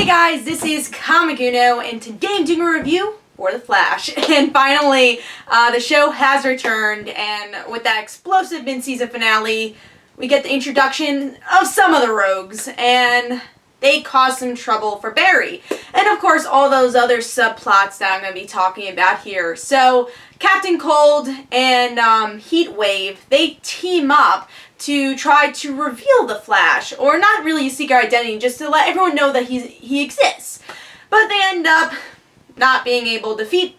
guys, this is Comic Uno, and today I'm doing a review for The Flash. And finally, the show has returned, and with that explosive mid-season finale, we get the introduction of some of the rogues, and they cause some trouble for Barry. And of course, all those other subplots that I'm going to be talking about here. So, Captain Cold and Heatwave, they team up to try to reveal the Flash, or not really a secret identity, just to let everyone know that he exists. But they end up not being able to defeat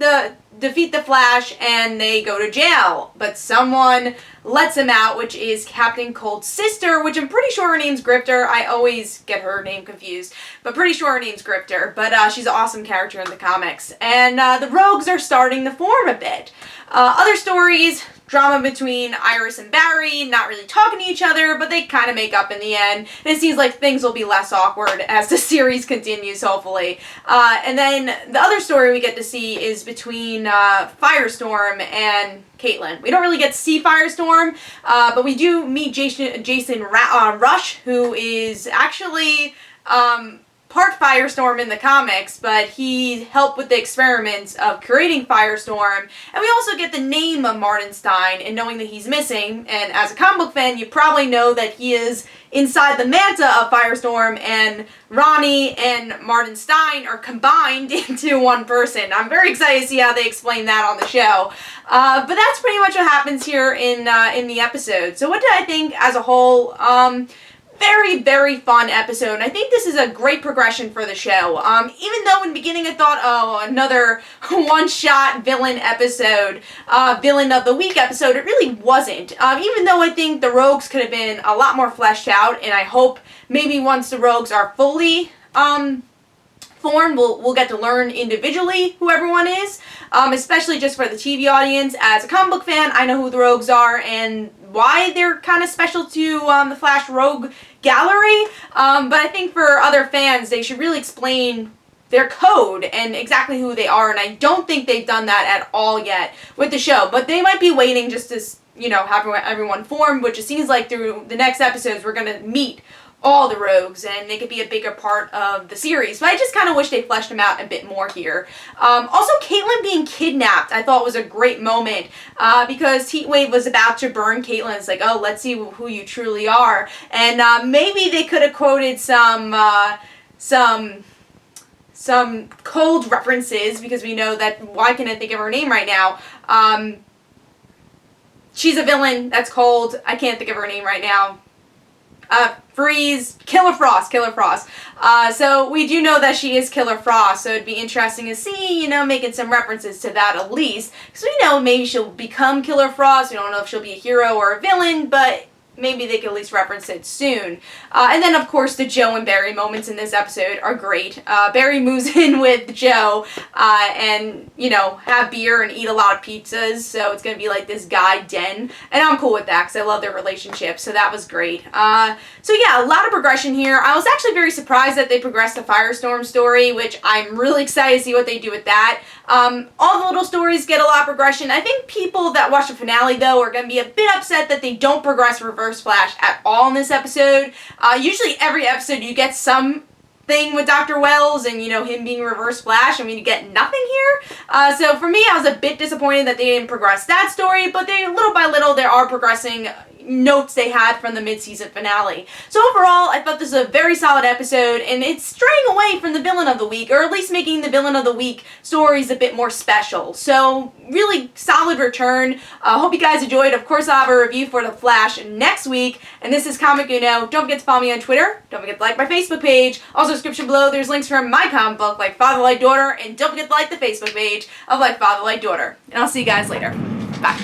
the Flash, and they go to jail. But someone lets him out, which is Captain Cold's sister, which I'm pretty sure her name's Grifter. I always get her name confused, but pretty sure her name's Grifter. But she's an awesome character in the comics. And the rogues are starting to form a bit. Other stories, drama between Iris and Barry, not really talking to each other, but they kind of make up in the end. And it seems like things will be less awkward as the series continues, hopefully. And then the other story we get to see is between Firestorm and Caitlin. We don't really get to see Firestorm, but we do meet Jason Rush, who is actually part Firestorm in the comics, but he helped with the experiments of creating Firestorm. And we also get the name of Martin Stein, and knowing that he's missing, and as a comic book fan, you probably know that he is inside the manta of Firestorm, and Ronnie and Martin Stein are combined into one person. I'm very excited to see how they explain that on the show. But that's pretty much what happens here in the episode. So what did I think as a whole? Very, very fun episode. And I think this is a great progression for the show. Even though in the beginning I thought, oh, another one-shot villain episode, villain of the week episode, it really wasn't. Even though I think the rogues could have been a lot more fleshed out, and I hope maybe once the rogues are fully formed, we'll get to learn individually who everyone is, especially just for the TV audience. As a comic book fan, I know who the rogues are and why they're kind of special to the Flash Rogue Gallery, but I think for other fans, they should really explain their code and exactly who they are, and I don't think they've done that at all yet with the show, but they might be waiting just to, you know, have everyone formed, which it seems like through the next episodes we're going to meet all the rogues, and they could be a bigger part of the series. But I just kind of wish they fleshed them out a bit more here. Also, Caitlin being kidnapped, I thought was a great moment, because Heatwave was about to burn Caitlin. It's like, oh, let's see who you truly are. And maybe they could have quoted some Cold references, because we know that, why can't I think of her name right now? She's a villain, that's Cold. I can't think of her name right now. Freeze, Killer Frost. So we do know that she is Killer Frost, so it'd be interesting to see, you know, making some references to that at least. Because we know maybe she'll become Killer Frost. We don't know if she'll be a hero or a villain, but maybe they can at least reference it soon. And then, of course, the Joe and Barry moments in this episode are great. Barry moves in with Joe and, you know, have beer and eat a lot of pizzas. So it's going to be like this guy den. And I'm cool with that because I love their relationship. So that was great. So yeah, a lot of progression here. I was actually very surprised that they progressed the Firestorm story, which I'm really excited to see what they do with that. All the little stories get a lot of progression. I think people that watch the finale, though, are going to be a bit upset that they don't progress Reverse Flash at all in this episode. Usually every episode you get something with Dr. Wells and, you know, him being Reverse Flash. I mean, you get nothing here. So for me, I was a bit disappointed that they didn't progress that story, but they, little by little, they are progressing notes they had from the mid-season finale. So overall, I thought this was a very solid episode, and it's straying away from the villain of the week, or at least making the villain of the week stories a bit more special. So really solid return. Hope you guys enjoyed. Of course, I'll have a review for The Flash next week, and this is Comic Uno. Don't forget to follow me on Twitter. Don't forget to like my Facebook page. Also, description below, there's links for my comic book, Like Father, Like Daughter, and don't forget to like the Facebook page of Like Father, Like Daughter. And I'll see you guys later. Bye.